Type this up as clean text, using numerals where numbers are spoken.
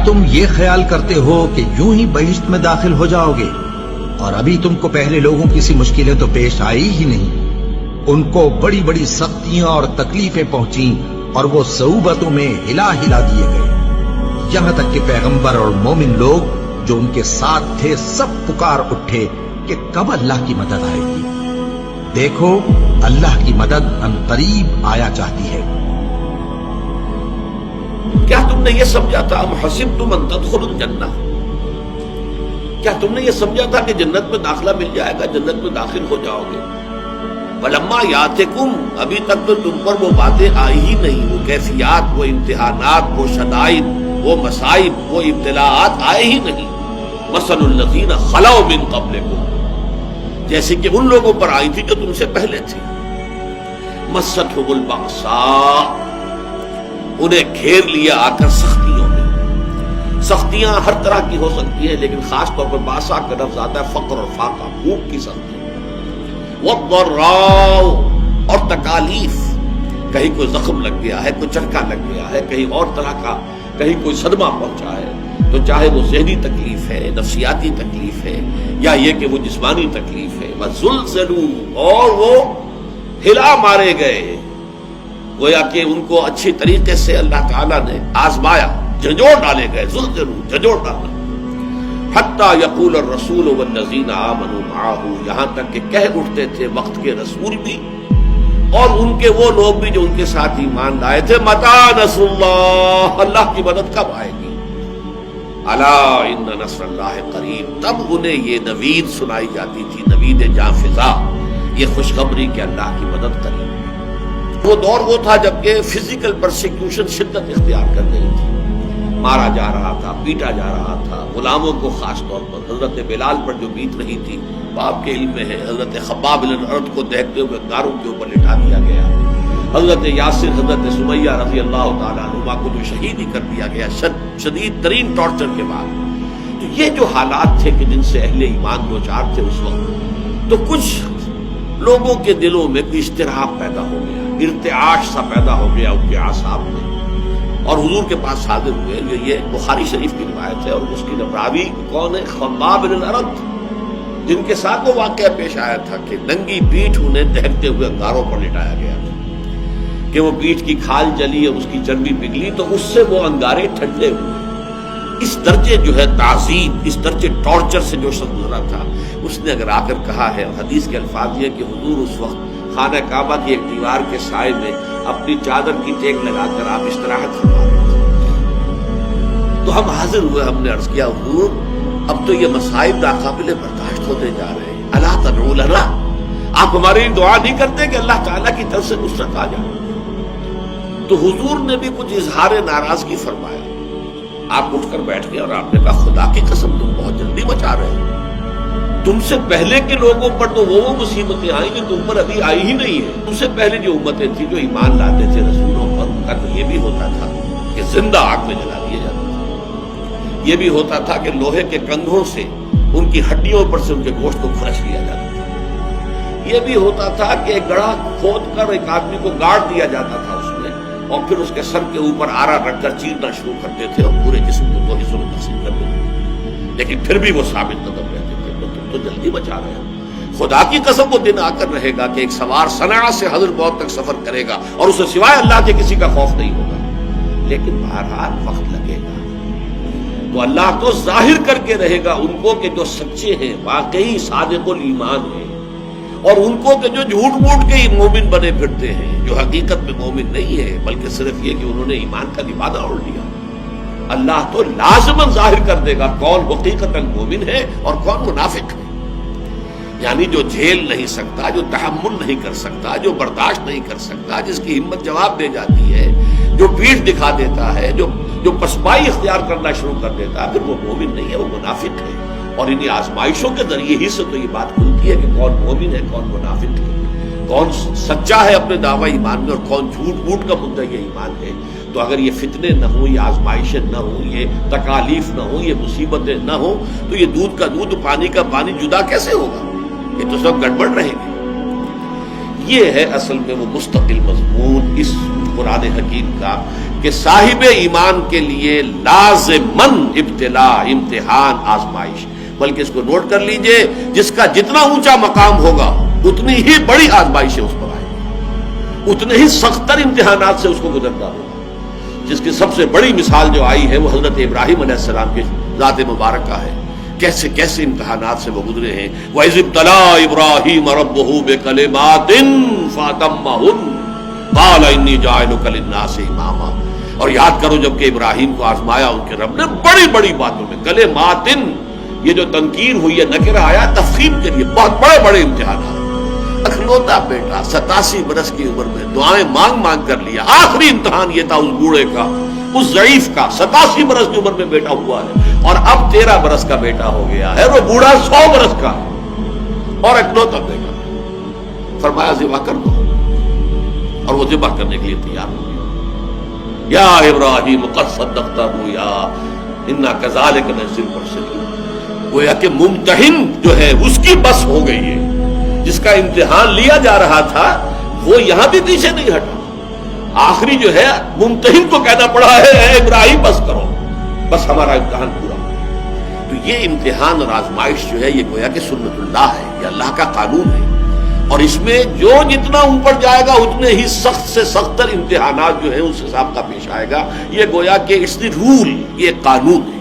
تم یہ خیال کرتے ہو کہ یوں ہی بہشت میں داخل ہو جاؤ گے؟ اور ابھی تم کو پہلے لوگوں کی سی مشکلیں تو پیش آئی ہی نہیں۔ ان کو بڑی بڑی سختیاں اور تکلیفیں پہنچیں اور وہ صعوبتوں میں ہلا ہلا دیے گئے، یہاں تک کہ پیغمبر اور مومن لوگ جو ان کے ساتھ تھے سب پکار اٹھے کہ کب اللہ کی مدد آئے گی۔ دیکھو اللہ کی مدد عنقریب آیا چاہتی ہے۔ کیا تم نے یہ سمجھا تھا ام حسبتم ان تدخلوا الجنہ، کیا تم نے یہ سمجھا تھا کہ جنت میں داخلہ مل جائے گا، جنت میں داخل ہو جاؤ گے؟ فلما یاتکم، ابھی تک تو تم پر وہ باتیں آئی ہی نہیں، وہ کیفیات، وہ امتحانات، وہ شدائد، وہ مصائب، وہ ابتلاءات آئے ہی نہیں۔ مثل الذین خلوا من قبلکم، جیسے کہ ان لوگوں پر آئی تھی جو تم سے پہلے تھے۔ مستھم البأساء، انہیں گھیر لیا آ کر سختیوں میں۔ سختیاں ہر طرح کی ہو سکتی ہیں، لیکن خاص طور پر باسا کا لفظ آتا ہے فقر اور فاقہ، بھوک کی سختی۔ والضراء، اور تکالیف، کہیں کوئی زخم لگ گیا ہے، کوئی چٹکا لگ گیا ہے، کہیں اور طرح کا، کہیں کوئی صدمہ پہنچا ہے، تو چاہے وہ ذہنی تکلیف ہے، نفسیاتی تکلیف ہے، یا یہ کہ وہ جسمانی تکلیف ہے۔ وزلزلوا، اور وہ ہلا مارے گئے، گویا کہ ان کو اچھی طریقے سے اللہ تعالیٰ نے آزمایا، جھنجھوڑ ڈالے گئے، زلزلوا، جھنجھوڑ ڈالا۔ حتی یقول الرسول والذین آمنوا معہ، یہاں تک کہ کہہ اٹھتے تھے وقت کے رسول بھی اور ان کے وہ لوگ بھی جو ان کے ساتھ ایمان لائے تھے، متی نصر اللہ، اللہ کی مدد کب آئے گی؟ الا ان نصر اللہ قریب، تب انہیں یہ نوید سنائی جاتی تھی، نوید جاں فضا، یہ خوشخبری کہ اللہ کی مدد قریب ہے۔ وہ دور وہ تھا جبکہ فزیکل پرسیکیوشن شدت اختیار کر رہی تھی، مارا جا رہا تھا، پیٹا جا رہا تھا، غلاموں کو خاص طور پر حضرت بلال پر جو بیت رہی تھی وہ آپ کے علم میں ہے، حضرت خباب بن الارت کو دیکھتے ہوئے گاروں کے اوپر لٹا دیا گیا، حضرت یاسر، حضرت سمیہ رضی اللہ تعالیٰ عنہما کو جو شہید ہی کر دیا گیا شدید ترین ٹارچر کے بعد۔ تو یہ جو حالات تھے کہ جن سے اہل ایمان دو چار تھے اس وقت، تو کچھ لوگوں کے دلوں میں کوئی اشتراک پیدا ہو گیا، ارتعاش سا پیدا ہو گیا ان کے اعصاب میں، اور حضور کے پاس حاضر ہوئے۔ یہ بخاری شریف کی روایت ہے، اور اس کی راوی کون ہے؟ خباب بن الارت، جن کے ساتھ وہ واقعہ پیش آیا تھا کہ ننگی پیٹھ انہیں دہکتے ہوئے انگاروں پر لٹایا گیا تھا کہ وہ پیٹھ کی کھال جلی اور اس کی چربی پگھلی تو اس سے وہ انگارے ٹھنڈے ہوئے۔ اس درجے جو ہے تعذیب، اس درجے ٹارچر سے جو شخص گزرا تھا، اس نے اگر آ کر کہا ہے، حدیث کے الفاظ یہ کہ حضور اس وقت خانہ کعبہ کی ایک دیوار کے سائے میں اپنی چادر کی ٹیک لگا کر آپ استراحت فرما رہے تھے، تو ہم حاضر ہوئے، ہم نے عرض کیا حضور اب تو یہ مصائب ناقابل برداشت ہوتے جا رہے ہیں، الا تدعو لنا، آپ ہماری دعا نہیں کرتے کہ اللہ تعالیٰ کی طرف سے نصرت آ جائے؟ تو حضور نے بھی کچھ اظہار ناراضگی فرمایا، آپ اٹھ کر بیٹھ گئے اور آپ نے کہا خدا کی قسم تم بہت جلدی مچا رہے ہو، تم سے پہلے کے لوگوں پر تو وہ مصیبتیں آئیں جو تم پر ابھی آئی ہی نہیں ہے۔ تم سے پہلے جو امتیں تھیں جو ایمان لاتے تھے رسولوں پر، ان کا تو یہ بھی ہوتا تھا کہ زندہ آگ میں جلا دیا جاتا تھا، یہ بھی ہوتا تھا کہ لوہے کے کنگھوں سے ان کی ہڈیوں پر سے ان کے گوشت کو کھرچ لیا جاتا تھا، یہ بھی ہوتا تھا کہ ایک گڑھا کھود کر ایک آدمی کو گاڑ دیا جاتا تھا اس میں، اور پھر اس کے سر کے اوپر آرا رکھ کر چیرنا شروع کرتے تھے اور پورے جسم کو دو حصوں میں تقسیم کر دیتے تھے، لیکن پھر بھی وہ ثابت قدم رہتے تھے، تو جلدی بچا رہے ہیں۔ خدا کی قسم وہ دن آ کر رہے گا کہ ایک سوار صنعاء سے حضر موت تک سفر کرے گا اور اسے سوائے اللہ کے کسی کا خوف نہیں ہوگا، لیکن بہرحال وقت لگے گا، تو اللہ تو ظاہر کر کے رہے گا ان کو کہ جو سچے ہیں، واقعی صادق الایمان ہیں، اور ان کو کہ جو جھوٹ موٹ کے ہی مومن بنے پھرتے ہیں، جو حقیقت میں مومن نہیں ہے بلکہ صرف یہ کہ انہوں نے ایمان کا لبادہ اوڑھ لیا۔ اللہ تو لازماً ظاہر کر دے گا کون حقیقتاً مومن ہے اور کون منافق ہے، یعنی جو جھیل نہیں سکتا، جو تحمل نہیں کر سکتا، جو برداشت نہیں کر سکتا، جس کی ہمت جواب دے جاتی ہے، جو پیٹھ دکھا دیتا ہے، جو پسپائی اختیار کرنا شروع کر دیتا ہے، پھر وہ مومن نہیں ہے، وہ منافق ہے۔ اور انہیں آزمائشوں کے ذریعے ہی سے تو یہ بات کھلتی ہے کہ کون مومن ہے، کون منافق ہے، کون سچا ہے اپنے دعوی ایمان میں اور کون جھوٹ موٹ کا مدعی ایمان ہے۔ تو اگر یہ فتنے نہ ہوں، یہ آزمائشیں نہ ہوں، یہ تکالیف نہ ہوں، یہ مصیبتیں نہ ہوں، تو یہ دودھ کا دودھ پانی کا پانی جدا کیسے ہوگا؟ یہ تو سب گڑبڑ رہے گی۔ یہ ہے اصل میں وہ مستقل مضمون اس قرآن حکیم کا کہ صاحب ایمان کے لیے لازماً ابتلا، امتحان، آزمائش، بلکہ اس کو نوٹ کر لیجئے، جس کا جتنا اونچا مقام ہوگا اتنی ہی بڑی آزمائشیں اس پر آئیں گی، اتنے ہی سختر امتحانات سے اس کو گزرنا ہوگا۔ جس کی سب سے بڑی مثال جو آئی ہے وہ حضرت ابراہیم علیہ السلام کی ذات مبارکہ ہے، کیسے کیسے امتحانات سے وہ گزرے ہیں۔ وَإِذِ ابْتَلَىٰ إِبْرَاهِيمَ رَبُّهُ بِكَلِمَاتٍ فَأَتَمَّهُنَّ قَالَ إِنِّي جَاعِلُكَ لِلنَّاسِ إِمَامًا، اور یاد کرو جب کہ ابراہیم کو آزمایا ان کے رب نے بڑی بڑی باتوں میں، کلماتن، یہ جو تنکیر ہوئی ہے، نکرہ آیا تفخیم کے لیے، بہت بڑے بڑے امتحانات۔ اکلوتا بیٹا 87 برس کی عمر میں دعائیں مانگ مانگ کر لیا، آخری امتحان یہ تھا اس بوڑھے کا، اس ضعیف کا، 87 برس کی عمر میں بیٹا ہوا ہے، اور اب 13 برس کا بیٹا ہو گیا ہے، وہ بوڑھا 100 برس کا اور اکلوتا بیٹا۔ فرمایا ذبح کر دو، اور وہ ذبح کرنے کے لیے تیار ہو گیا۔ یا ابراہیم قد صدقت الرؤیا انا کذالک نجزی المحسنین، گویا کہ ممتحن جو ہے اس کی بس ہو گئی ہے، جس کا امتحان لیا جا رہا تھا وہ یہاں بھی پیچھے نہیں ہٹا، آخری جو ہے ممتحن کو کہنا پڑا ہے اے ابراہیم بس کرو، بس ہمارا امتحان پورا۔ تو یہ امتحان اور آزمائش جو ہے یہ گویا کہ سنت اللہ ہے، یہ اللہ کا قانون ہے، اور اس میں جو جتنا اوپر جائے گا اتنے ہی سخت سے سختر امتحانات جو ہیں اس حساب کا پیش آئے گا۔ یہ گویا کہ اٹس دی رول، یہ قانون ہے۔